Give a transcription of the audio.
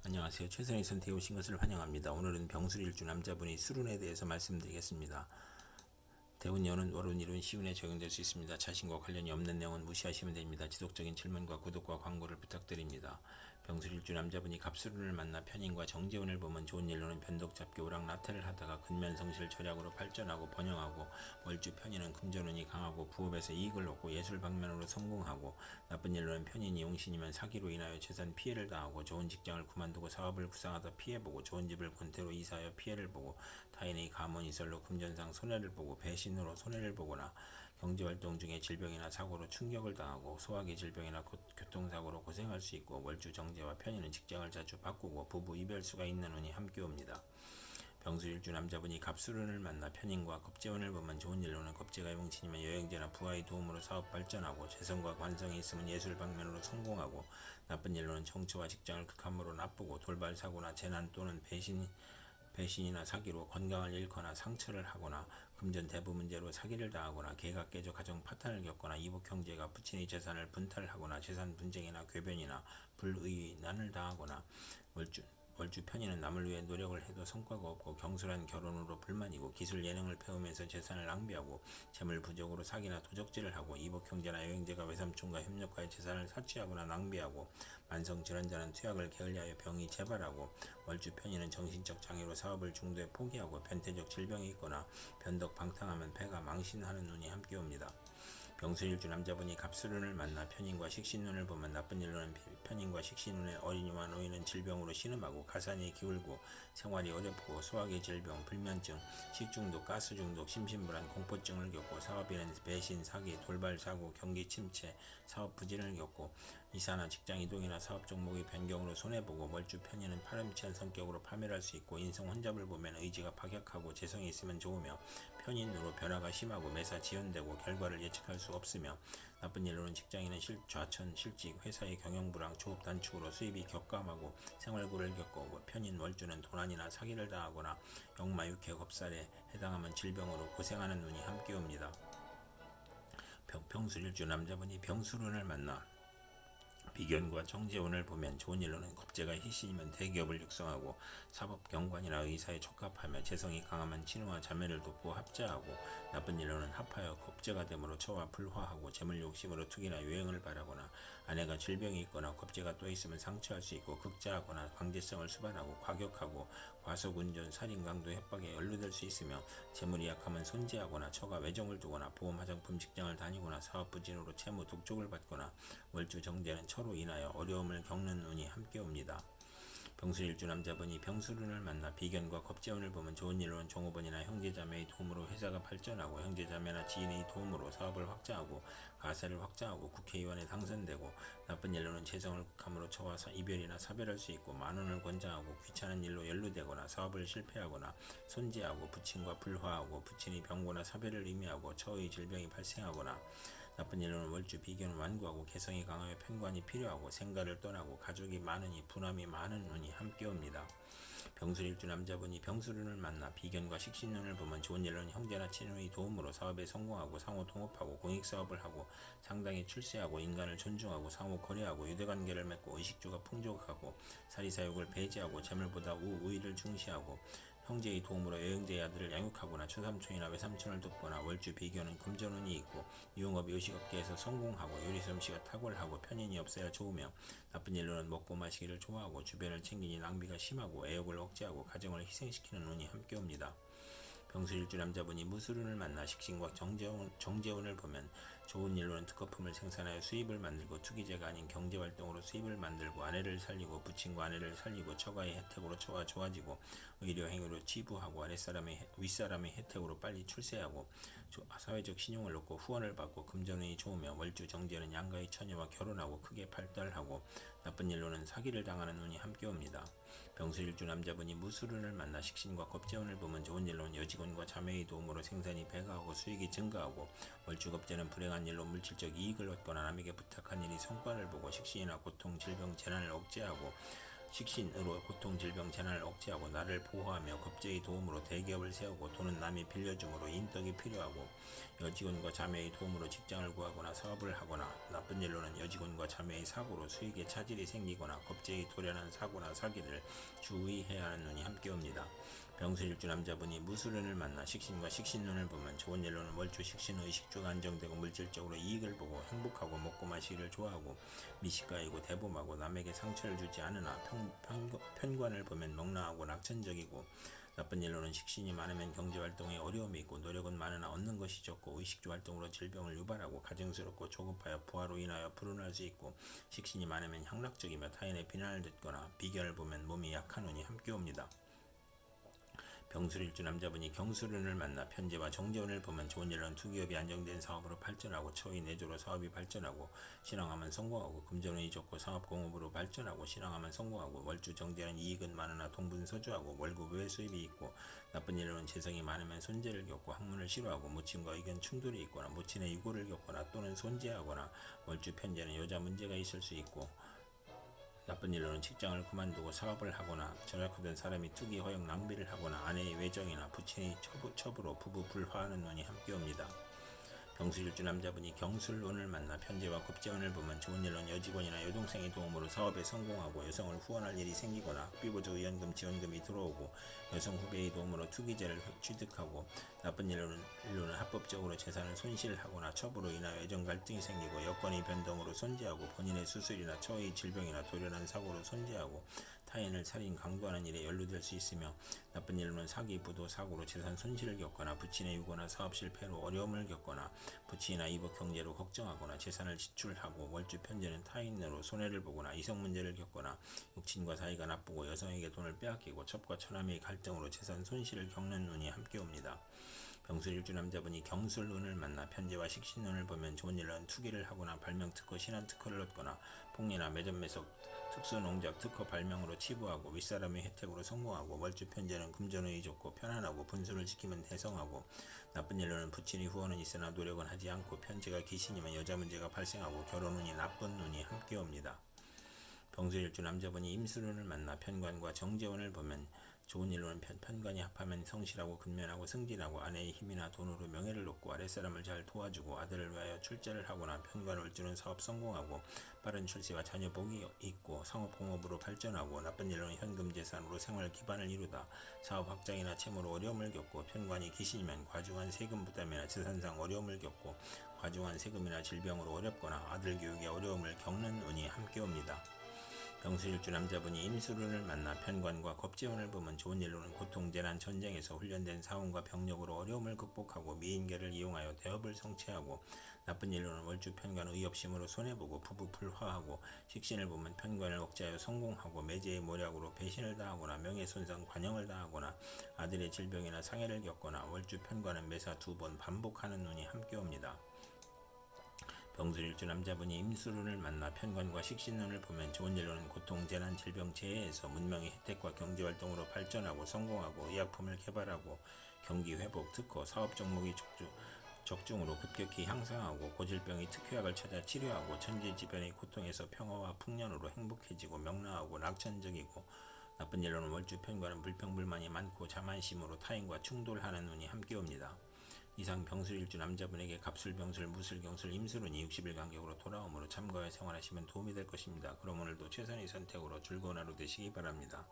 안녕하세요. 최선의 선택에 오신 것을 환영합니다. 오늘은 병술일주 남자분이 술운에 대해서 말씀드리겠습니다. 대운, 여운, 월운, 일운, 시운에 적용될 수 있습니다. 자신과 관련이 없는 내용은 무시하시면 됩니다. 지속적인 질문과 구독과 광고를 부탁드립니다. 병술일주 남자분이 갑술운을 만나 편인과 정제운을 보면 좋은 일로는 변덕잡기 오락나태를 하다가 근면성실 절약으로 발전하고 번영하고, 월주 편인은 금전운이 강하고 부업에서 이익을 얻고 예술 방면으로 성공하고, 나쁜 일로는 편인이 용신이면 사기로 인하여 재산 피해를 당하고, 좋은 직장을 그만두고 사업을 구상하다 피해보고, 좋은 집을 권태로 이사하여 피해를 보고, 타인의 가문이설로 금전상 손해를 보고, 배신으로 손해를 보거나, 경제활동 중에 질병이나 사고로 충격을 당하고, 소화기 질병이나 교통사고로 고생할 수 있고, 월주 정제와 편인은 직장을 자주 바꾸고 부부 이별수가 있는 운이 함께 옵니다. 병수일주 남자분이 갑술운을 만나 편인과 겁재운을 보면 좋은 일로는 겁재가 용신이면 여행제나 부하의 도움으로 사업 발전하고, 재성과 관성이 있으면 예술 방면으로 성공하고, 나쁜 일로는 정처와 직장을 극함으로 나쁘고, 돌발 사고나 재난 또는 배신이나 사기로 건강을 잃거나 상처를 하거나, 금전 대부 문제로 사기를 당하거나, 개가 깨져 가정 파탄을 겪거나, 이복 형제가 부친의 재산을 분탈하거나, 재산 분쟁이나 궤변이나 불의의 난을 당하거나, 월주 편인은 남을 위해 노력을 해도 성과가 없고, 경솔한 결혼으로 불만이고, 기술 예능을 배우면서 재산을 낭비하고, 재물 부족으로 사기나 도적질을 하고, 이복 형제나 여행제가 외삼촌과 협력하여 재산을 사취하거나 낭비하고, 만성 질환자는 투약을 게을리하여 병이 재발하고, 월주 편인은 정신적 장애로 사업을 중도에 포기하고, 변태적 질병이 있거나 변덕 방탕하면 배가 망신하는 운이 함께 옵니다. 병수일주 남자분이 갑술운을 만나 편인과 식신운을 보면 나쁜 일로는 편인과 식신운의 어린이와 노인은 질병으로 신음하고, 가산이 기울고 생활이 어렵고, 소화기 질병, 불면증, 식중독, 가스중독, 심신불안, 공포증을 겪고, 사업인은 배신, 사기, 돌발 사고, 경기 침체, 사업 부진을 겪고, 이사나 직장 이동이나 사업 종목의 변경으로 손해보고, 월주 편인은 파렴치한 성격으로 파멸할 수 있고, 인성 혼잡을 보면 의지가 박약하고 재성이 있으면 좋으며, 편인으로 변화가 심하고 매사 지연되고 결과를 예측할 수 없으며, 나쁜 일로는 직장인은 좌천, 실직, 회사의 경영불황, 조업 단축으로 수입이 격감하고 생활고를 겪고, 편인 월주는 도난이나 사기를 당하거나 역마육해 겁살에 해당하면 질병으로 고생하는 운이 함께 옵니다. 병술일주 남자분이 병술운을 만나 비견과 정제운을 보면 좋은 일로는 겁재가 희신이면 대기업을 육성하고, 사법경관이나 의사에 적합하며, 재성이 강하면 친우와 자매를 돕고 합자하고, 나쁜 일로는 합하여 겁재가 되므로 처와 불화하고, 재물욕심으로 투기나 유행을 바라거나, 아내가 질병이 있거나 겁재가 또 있으면 상처할 수 있고, 극자하거나 강제성을 수반하고 과격하고, 과속운전, 살인강도 협박에 연루될 수 있으며, 재물이 약하면 손재하거나 처가 외정을 두거나, 보험 화장품 직장을 다니거나, 사업부진으로 채무 독촉을 받거나, 월주 정제는 처로 인하여 어려움을 겪는 운이 함께 옵니다. 병술일주 남자분이 병술운을 만나 비견과 겁재운을 보면 좋은 일로는 종업원이나 형제자매의 도움으로 회사가 발전하고, 형제자매나 지인의 도움으로 사업을 확장하고, 가세를 확장하고, 국회의원에 당선되고, 나쁜 일로는 재성을 극함으로 처와 이별이나 사별할 수 있고, 만원을 권장하고 귀찮은 일로 연루되거나, 사업을 실패하거나 손재하고, 부친과 불화하고, 부친이 병고나 사별을 의미하고 처의 질병이 발생하거나, 나쁜 일로는 월주 비견은 완고하고 개성이 강하여 편관이 필요하고, 생가를 떠나고 가족이 많으니 분함이 많은 운이 함께 옵니다. 병술일주 남자분이 병술운을 만나 비견과 식신운을 보면 좋은 일로는 형제나 친구의 도움으로 사업에 성공하고, 상호 통업하고, 공익사업을 하고, 상당히 출세하고, 인간을 존중하고, 상호 거래하고, 유대관계를 맺고, 의식주가 풍족하고, 사리사욕을 배제하고, 재물보다 우의를 중시하고, 형제의 도움으로 여행제의 아들을 양육하거나, 초삼촌이나 외삼촌을 돕거나, 월주 비견은 금전운이 있고, 유흥업 요식업계에서 성공하고, 요리솜씨가 탁월하고, 편인이 없어야 좋으며, 나쁜 일로는 먹고 마시기를 좋아하고, 주변을 챙기니 낭비가 심하고, 애욕을 억제하고, 가정을 희생시키는 운이 함께 옵니다. 병수일주 남자분이 무술운을 만나 식신과 정제운을 보면 좋은 일로는 특허품을 생산하여 수입을 만들고, 투기제가 아닌 경제활동으로 수입을 만들고, 아내를 살리고, 부친과 아내를 살리고, 처가의 혜택으로 처가 좋아지고, 의료행위로 치부하고, 윗사람의 혜택으로 빨리 출세하고, 사회적 신용을 얻고 후원을 받고, 금전운이 좋으며, 월주 정제는 양가의 처녀와 결혼하고 크게 발달하고, 나쁜 일로는 사기를 당하는 운이 함께 옵니다. 병수일주 남자분이 무술운을 만나 식신과 겁재운을 보면 좋은 일로는 여직원과 자매의 도움으로 생산이 배가하고 수익이 증가하고, 월주 겁재는 불행한 일로 물질적 이익을 얻거나 남에게 부탁한 일이 성과를 보고, 식신이나 고통, 질병, 재난을 억제하고, 식신으로 고통, 질병, 재난을 억제하고 나를 보호하며 겁제의 도움으로 대기업을 세우고 돈은 남이 빌려줌으로 인덕이 필요하고 여직원과 자매의 도움으로 직장을 구하거나 사업을 하거나 나쁜 일로는 여직원과 자매의 사고로 수익에 차질이 생기거나 겁제의 도련한 사고나 사기를 주의해야 하는 눈이 함께 옵니다. 병술일주 남자분이 무술운을 만나 식신과 식신운을 보면 좋은 일로는 월주 식신의 식주가 안정되고 물질적으로 이익을 보고 행복하고 먹고 마시기를 좋아하고 미식가이고 대범하고 남에게 상처를 주지 않으나 편관을 보면 명랑하고 낙천적이고 나쁜 일로는 식신이 많으면 경제활동에 어려움이 있고 노력은 많으나 얻는 것이 적고 의식주 활동으로 질병을 유발하고 가증스럽고 조급하여 부하로 인하여 불운할 수 있고 식신이 많으면 향락적이며 타인의 비난을 듣거나 비견을 보면 몸이 약한 운이 함께 옵니다. 병술일주 남자분이 경술운을 만나 편제와 정제운을 보면 좋은 일로는 투기업이 안정된 사업으로 발전하고 처의 내조로 사업이 발전하고 신앙하면 성공하고 금전운이 좋고 상업공업으로 발전하고 신앙하면 성공하고 월주 정제는 이익은 많으나 동분서주하고 월급 외 수입이 있고 나쁜 일로는 재성이 많으면 손재를 겪고 학문을 싫어하고 무친과 의견 충돌이 있거나 무친의 유고를 겪거나 또는 손재하거나 월주 편제는 여자 문제가 있을 수 있고 나쁜 일로는 직장을 그만두고 사업을 하거나 절약하던 사람이 투기 허용 낭비를 하거나 아내의 외정이나 부친의 첩으로 부부 불화하는 운이 함께 옵니다. 병술일주 남자분이 경술운을 만나 편제와 겁제운을 보면 좋은 일로는 여직원이나 여동생의 도움으로 사업에 성공하고 여성을 후원할 일이 생기거나 학비보조 의연금 지원금이 들어오고 여성 후배의 도움으로 투기재를 취득하고 나쁜 일로는 합법적으로 재산을 손실하거나 첩으로 인하여 애정 갈등이 생기고 여건의 변동으로 손재하고 본인의 수술이나 처의 질병이나 돌연한 사고로 손재하고 타인을 살인 강도하는 일에 연루될 수 있으며 나쁜 일로는 사기 부도 사고로 재산 손실을 겪거나 부친의 유고나 사업 실패로 어려움을 겪거나 부친이나 이복 형제로 걱정하거나 재산을 지출하고 월주 편제는 타인으로 손해를 보거나 이성 문제를 겪거나 육친과 사이가 나쁘고 여성에게 돈을 빼앗기고 첩과 처남의 갈등으로 재산 손실을 겪는 운이 함께 옵니다. 병술일주 남자분이 경술운을 만나 편제와 식신운을 보면 좋은 일로는 투기를 하거나 발명특허 신한특허를 얻거나 폭리나 매점매석 특수농작 특허 발명으로 치부하고 윗사람의 혜택으로 성공하고 월주 편제는 금전운이 좋고 편안하고 분수를 지키면 대성하고 나쁜 일로는 부친이 후원은 있으나 노력은 하지 않고 편제가 귀신이면 여자 문제가 발생하고 결혼운이 나쁜 운이 함께 옵니다. 병술일주 남자분이 임술운을 만나 편관과 정제운을 보면 좋은 일로는 편관이 합하면 성실하고 근면하고 승진하고 아내의 힘이나 돈으로 명예를 얻고 아랫사람을 잘 도와주고 아들을 위하여 출제를 하거나 편관을 주는 사업 성공하고 빠른 출세와 자녀 복이 있고 상업공업으로 발전하고 나쁜 일로는 현금 재산으로 생활 기반을 이루다 사업 확장이나 채무로 어려움을 겪고 편관이 귀신이면 과중한 세금 부담이나 재산상 어려움을 겪고 과중한 세금이나 질병으로 어렵거나 아들 교육에 어려움을 겪는 운이 함께 옵니다. 병술일주 남자분이 임술운을 만나 편관과 겁제운을 보면 좋은 일로는 고통, 재난, 전쟁에서 훈련된 사원과 병력으로 어려움을 극복하고 미인계를 이용하여 대업을 성취하고 나쁜 일로는 월주 편관 의협심으로 손해보고 부부 불화하고 식신을 보면 편관을 억제하여 성공하고 매제의 모략으로 배신을 당하거나 명예손상 관영을 당하거나 아들의 질병이나 상해를 겪거나 월주 편관은 매사 2번 반복하는 운이 함께 옵니다. 병술일주 남자분이 임술운을 만나 편관과 식신운을 보면 좋은 일로는 고통, 재난, 질병, 재해에서 문명의 혜택과 경제활동으로 발전하고 성공하고 의약품을 개발하고 경기 회복, 특허, 사업 종목이 적중으로 급격히 향상하고 고질병이 특효약을 찾아 치료하고 천지지변의 고통에서 평화와 풍년으로 행복해지고 명랑하고 낙천적이고 나쁜 일로는 월주 편관은 불평불만이 많고 자만심으로 타인과 충돌하는 운이 함께 옵니다. 이상 병술일주 남자분에게 갑술, 병술, 무술, 경술, 임술운이 60일 간격으로 돌아오므로 참고하여 생활하시면 도움이 될 것입니다. 그럼 오늘도 최선의 선택으로 즐거운 하루 되시기 바랍니다.